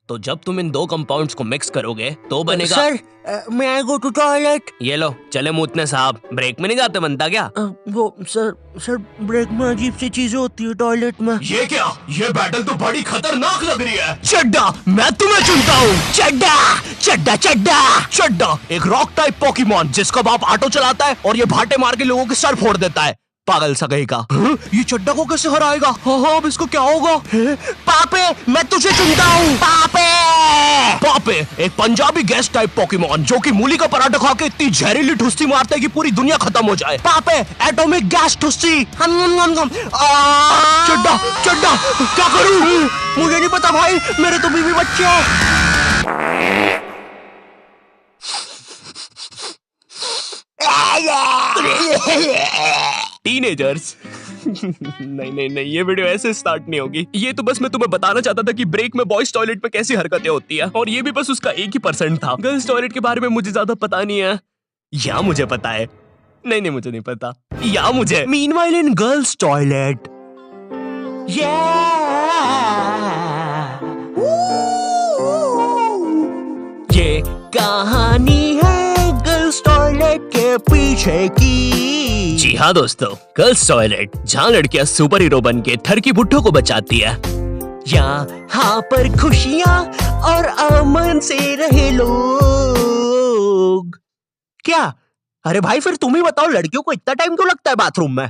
तो जब तुम इन दो कंपाउंड्स को मिक्स करोगे तो बनेगा। सर, मैं आई गो टू टॉयलेट। ये लो, चले मूतने साहब। ब्रेक में नहीं जाते बनता क्या? वो सर ब्रेक में अजीब सी चीजें होती है टॉयलेट में। ये क्या? ये बैटल तो बड़ी खतरनाक लग रही है। चड्डा, मैं तुम्हें चुनता हूँ। चड्डा चड्डा चड्डा चड्डा एक रॉक टाइप पोकेमॉन जिसका बाप ऑटो चलाता है और ये भाटे मार के लोगों के सर फोड़ देता है। पागल सा कहीं का। ये चड्डा को कैसे हराएगा? हाँ, अब इसको क्या होगा? पापे, मैं तुझे चुनता हूँ। पापे पापे एक पंजाबी गैस टाइप पोकेमॉन जो कि मूली का पराठा खा के इतनी जहरीली ठुस्सी मारता है कि पूरी दुनिया खत्म हो जाए। पापे एटॉमिक गैस ठुस्सी। चड्डा चड्डा क्या करूँ? मुझे नहीं पता भाई, मेरे तो बीवी बच्चे हैं। टीनेजर्स। नहीं, ये वीडियो ऐसे स्टार्ट नहीं होगी। ये तो बस मैं तुम्हें बताना चाहता था कि ब्रेक में बॉयज टॉयलेट में कैसी हरकतें होती है, और ये भी बस उसका 1% था। गर्ल्स टॉयलेट के बारे में मुझे ज्यादा पता नहीं है, या मुझे पता है। नहीं, मुझे नहीं पता, या मुझे। मीनवाइल इन गर्ल्स टॉयलेट, ये कहानी है गर्ल्स टॉयलेट के पीछे की। जी हाँ दोस्तों, गर्ल्स टॉयलेट जहाँ लड़कियां सुपर हीरो बन के थर की बुड्ढों को बचाती है। यहाँ पर खुशियाँ और अमन से रहे लोग। क्या? अरे भाई, फिर तुम ही बताओ, लड़कियों को इतना टाइम क्यों लगता है बाथरूम में?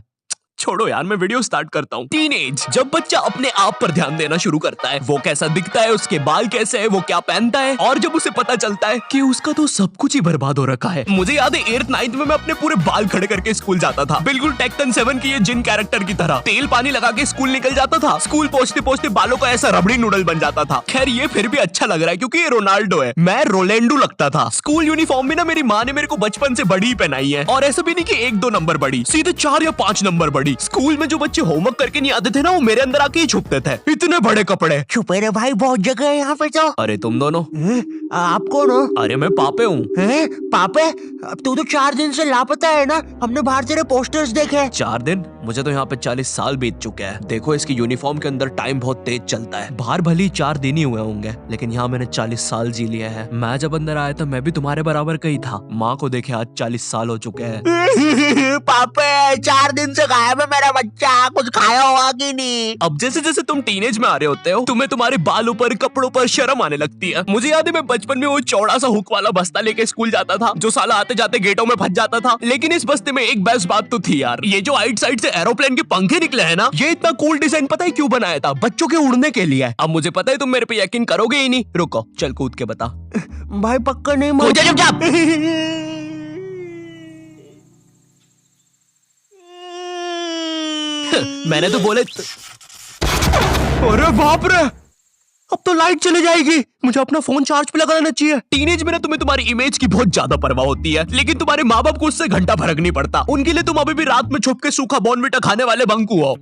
छोड़ो यार, मैं वीडियो स्टार्ट करता हूँ। टीनेज, जब बच्चा अपने आप पर ध्यान देना शुरू करता है, वो कैसा दिखता है, उसके बाल कैसे है, वो क्या पहनता है, और जब उसे पता चलता है कि उसका तो सब कुछ ही बर्बाद हो रखा है। मुझे याद है 8th 9th में मैं अपने पूरे बाल खड़े करके स्कूल जाता था, बिल्कुल टेक्टन 7 की ये जिन कैरेक्टर की तरह। तेल पानी लगा के स्कूल निकल जाता था। स्कूल पहुंचते पहुंचते बालों का ऐसा रबड़ी नूडल बन जाता था। खैर ये फिर भी अच्छा लग रहा है क्योंकि ये रोनाल्डो है, मैं रोलेंडो लगता था। स्कूल यूनिफॉर्म भी ना मेरी माँ ने मेरे को बचपन से बड़ी ही पहनाई है, और ऐसा भी नहीं कि 1-2 नंबर बड़ी, सीधे 4 या 5 नंबर बड़ी। स्कूल में जो बच्चे होमवर्क करके नहीं आते थे ना, वो मेरे अंदर आके ही छुपते थे। इतने बड़े कपड़े। छुपे रे भाई, बहुत जगह है यहाँ पे तो। अरे तुम दोनों? आप कौन हो? अरे मैं पापे हूँ। पापे? अब तू तो 4 दिन से लापता है ना, हमने बाहर तेरे पोस्टर्स देखे। 4 दिन? मुझे तो यहाँ पे 40 साल बीत चुके हैं। देखो इसकी यूनिफॉर्म के अंदर टाइम बहुत तेज चलता है। बाहर भली 4 दिन ही हुए होंगे, लेकिन यहाँ मैंने 40 साल जी लिए हैं। मैं जब अंदर आया था मैं भी तुम्हारे बराबर का ही था। माँ को देखे आज 40 साल हो चुके हैं। पापे 4 दिन से गायब है मेरा बच्चा, कुछ खाया होगा कि नहीं? अब जैसे जैसे तुम टीनेज में आ रहे होते हो, तुम्हें तुम्हारे बालों पर, कपड़ों पर शर्म आने लगती है। मुझे याद है मैं बचपन में वो चौड़ा सा हुक वाला बस्ता लेके स्कूल जाता था, जो साला आते जाते गेटों में फंस जाता था। लेकिन इस बस्ते में एक बेस्ट बात तो थी यार, ये जो आइट साइड से एरोप्लेन के पंखे निकले हैं ना, ये इतना कूल डिजाइन पता है क्यों बनाया था? बच्चों के उड़ने के लिए। अब मुझे पता है तुम मेरे पे यकीन करोगे ही नहीं। रुको, चल कूद के बता। भाई पक्का नहीं? मैंने तो बोले अरे बाप रे, अब तो लाइट चली जाएगी। मुझे अपना फोन चार्ज पे लगाना चाहिए। टीनेज में ना तुम्हें तुम्हारी इमेज की बहुत ज्यादा परवाह होती है, लेकिन तुम्हारे माँ बाप को उससे घंटा फर्क नहीं पड़ता। उनके लिए तुम अभी भी रात में छुप के सूखा बॉर्नविटा खाने वाले बंकू हो।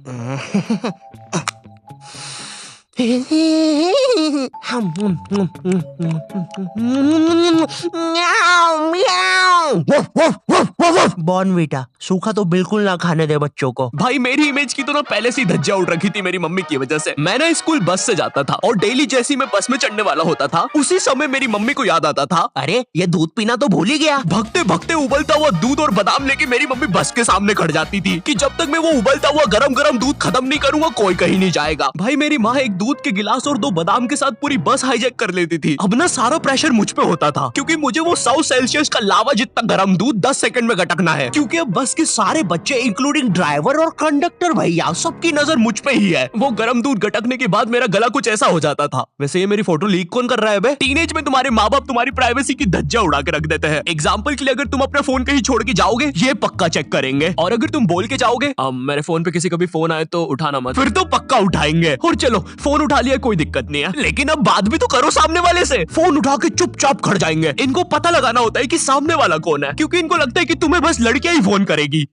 बॉर्नविटा सूखा तो बिल्कुल ना खाने दे बच्चों को। भाई मेरी इमेज की तो ना पहले से ही धज्जियां उड़ रखी थी मेरी मम्मी की वजह से। मैं ना स्कूल बस से जाता था, और डेली जैसी मैं बस में चढ़ने वाला होता था, उसी समय मेरी मम्मी को याद आता था, अरे ये दूध पीना तो भूल ही गया। भगते भगते उबलता हुआ दूध और बादाम लेके मेरी मम्मी बस के सामने खड़ जाती थी कि जब तक मैं वो उबलता हुआ गरम गरम दूध खत्म नहीं करूंगा कोई कहीं नहीं जाएगा। भाई मेरी माँ एक दूध के गिलास और 2 बादाम के साथ पूरी बस हाईजैक कर लेती थी। अब ना सारा प्रेशर मुझ पे होता था, क्योंकि मुझे वो 100 सेल्सियस का लावा जितना गर्म दूध 10 सेकंड में गटकना है। क्योंकि अब बस के सारे बच्चे इंक्लूडिंग ड्राइवर और कंडक्टर भैया सबकी नजर मुझ पे ही है। वो गर्म दूध गटकने के बाद मेरा गला कुछ ऐसा हो जाता था। वैसे ये मेरी फोटो लीक कौन कर रहा है बे? टीनेज में तुम्हारे माँ बाप तुम्हारी प्राइवेसी की धज्जियां उड़ा के रख देते हैं। एग्जाम्पल के लिए अगर तुम अपना फोन कहीं छोड़ के जाओगे, ये पक्का चेक करेंगे, और अगर तुम बोल के जाओगे मेरे फोन पे किसी का भी फोन आए तो उठाना मत, फिर तो पक्का उठाएंगे। और चलो फोन उठा लिया कोई दिक्कत नहीं है, लेकिन अब बात भी तो करो सामने वाले से। फोन उठा के चुपचाप खड़ जाएंगे। इनको पता लगाना होता है कि सामने वाला कौन है, क्योंकि इनको लगता है कि तुम्हें बस लड़कियां ही फोन करेगी।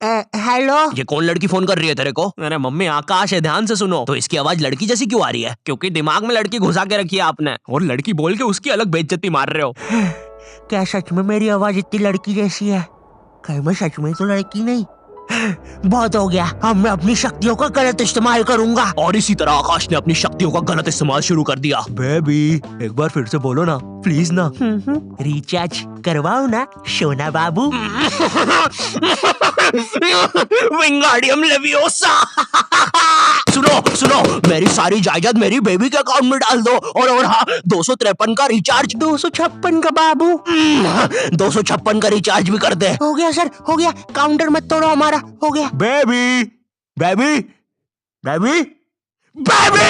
हेलो, ये कौन लड़की फोन कर रही है तेरे को? अरे मम्मी आकाश है, ध्यान से सुनो। तो इसकी आवाज लड़की जैसी क्यों आ रही है? क्योंकि दिमाग में लड़की घुसा के रखी है आपने, और लड़की बोल के उसकी अलग बेइज्जती मार रहे हो। क्या सच में मेरी आवाज इतनी लड़की जैसी है? कहीं मैं सच में तो लड़की नहीं? बहुत हो गया, अब मैं अपनी शक्तियों का गलत इस्तेमाल करूंगा। और इसी तरह आकाश ने अपनी शक्तियों का गलत इस्तेमाल शुरू कर दिया। बेबी एक बार फिर से बोलो ना प्लीज ना। रिचार्ज करवाओ ना सोना बाबू। विंगाडियम लेवियोसा। सुनो सुनो, मेरी सारी जायदाद मेरी बेबी के अकाउंट में डाल दो। और हाँ, 253 का रिचार्ज। 256 का बाबू। 256 का रिचार्ज भी कर दे। हो गया सर, हो गया, काउंटर मत तोड़ो हमारा, हो गया। Baby baby baby baby.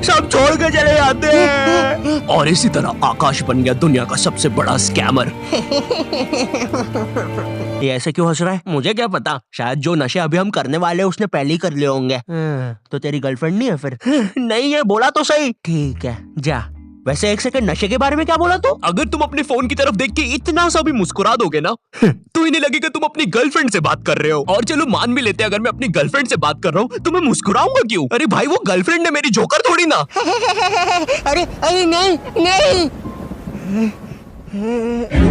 सब छोड़ के चले जाते हैं। और इसी तरह आकाश बन गया दुनिया का सबसे बड़ा स्कैमर। ये ऐसे क्यों हंस रहा है? मुझे क्या पता, शायद जो नशे अभी हम करने वाले उसने पहले ही कर लिए होंगे। तो तेरी गर्लफ्रेंड नहीं है फिर? नहीं है, बोला तो सही। ठीक है जा। वैसे एक सेकंड, नशे के बारे में क्या बोला तू? अगर तुम अपने फोन की तरफ देख के इतना सा भी मुस्कुरा दोगे ना तो इन्हें लगेगा तुम अपनी गर्लफ्रेंड से बात कर रहे हो। और चलो मान भी लेते हैं अगर मैं अपनी गर्लफ्रेंड से बात कर रहा हूँ तो मैं मुस्कुराऊंगा क्यों? अरे भाई वो गर्लफ्रेंड है मेरी, जोकर थोड़ी ना। अरे अरे नहीं नहीं।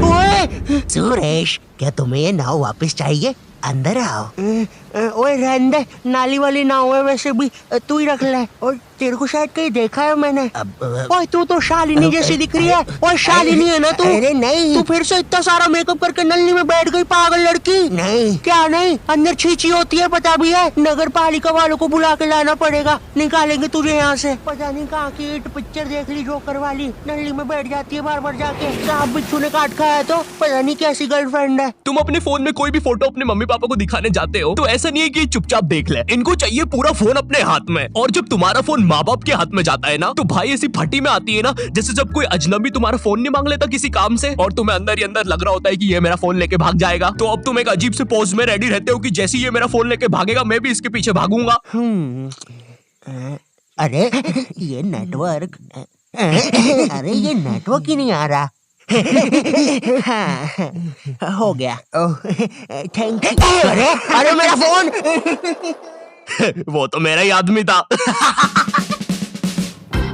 ओए सुरेश, क्या तुम्हें ये नाव वापस चाहिए? अंदर आओ। ओए रहने दे, नाली वाली नाव है वैसे भी, तू ही रख ले। और तेरे को शायद कहीं देखा है मैंने। ओए तू तो शालिनी जैसी दिख रही है। ओए शालिनी है ना तू? अरे नहीं, तू फिर से इतना सारा मेकअप करके नल्ली में बैठ गई पागल लड़की। नहीं क्या नहीं, अंदर छींची होती है पता भी है। नगर पालिका वालों को बुला के लाना पड़ेगा, निकालेंगे तुझे यहाँ से। पता नहीं कहाँ की हिट पिक्चर देख ली जोकर वाली, नल्ली में बैठ जाती है बार बार जाके। सांप बिच्छू ने काट खाया तो पता नहीं कैसी गर्लफ्रेंड है। तुम अपने फोन में कोई भी फोटो अपने मम्मी पापा को दिखाने जाते हो तो ऐसा नहीं है कि चुपचाप देख ले, इनको चाहिए पूरा फोन अपने हाथ में। और जब तुम्हारा फोन माँ बाप के हाथ में जाता है ना तो भाई ऐसी फटी में आती है ना, जैसे जब कोई अजनबी तुम्हारा फोन नहीं मांग लेता किसी काम से और तुम्हें अंदर ही अंदर लग रहा होता है कि ये मेरा फोन लेके भाग जाएगा। तो अब तुम एक अजीब से पोज में रेडी रहते हो कि जैसे ये मेरा फोन लेके भागेगा मैं भी इसके पीछे भागूंगा। अरे ये नेटवर्क, अरे ये नेटवर्क ही नहीं आ रहा। हाँ, हो गया। Thank you. अरे अरे मेरा फोन। वो तो मेरा ही आदमी था।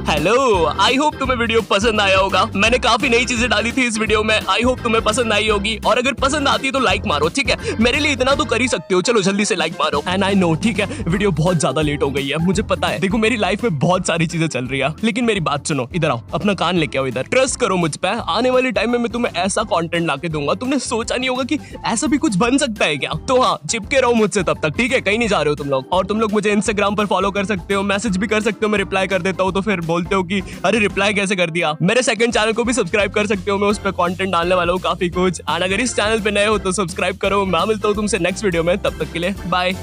हेलो, आई होप तुम्हें वीडियो पसंद आया होगा। मैंने काफी नई चीजें डाली थी इस वीडियो में, आई होप तुम्हें पसंद आई होगी। और अगर पसंद आती है तो लाइक मारो, ठीक है? मेरे लिए इतना तो कर ही सकते हो, चलो जल्दी से लाइक मारो। एंड आई नो, ठीक है, वीडियो बहुत ज्यादा लेट हो गई है, मुझे पता है। देखो मेरी लाइफ में बहुत सारी चीजें चल रही है, लेकिन मेरी बात सुनो, इधर आओ, अपना कान लेके आओ इधर। ट्रस्ट करो मुझ पे, आने वाले टाइम में मैं तुम्हें ऐसा कंटेंट लाके दूंगा, तुमने सोचा नहीं होगा कि ऐसा भी कुछ बन सकता है क्या। तो हाँ, चिपके रहो मुझसे तब तक, ठीक है? कहीं नहीं जा रहे हो तुम लोग। और तुम लोग मुझे इंस्टाग्राम पर फॉलो कर सकते हो, मैसेज भी कर सकते हो, मैं रिप्लाई कर देता हूँ। तो फिर बोलते हो कि अरे रिप्लाई कैसे कर दिया। मेरे सेकंड चैनल को भी सब्सक्राइब कर सकते हो, मैं उस पर कंटेंट डालने वाला हूँ काफी कुछ। और अगर इस चैनल पे नए हो तो सब्सक्राइब करो। मैं मिलता हूँ तुमसे नेक्स्ट वीडियो में, तब तक के लिए बाय।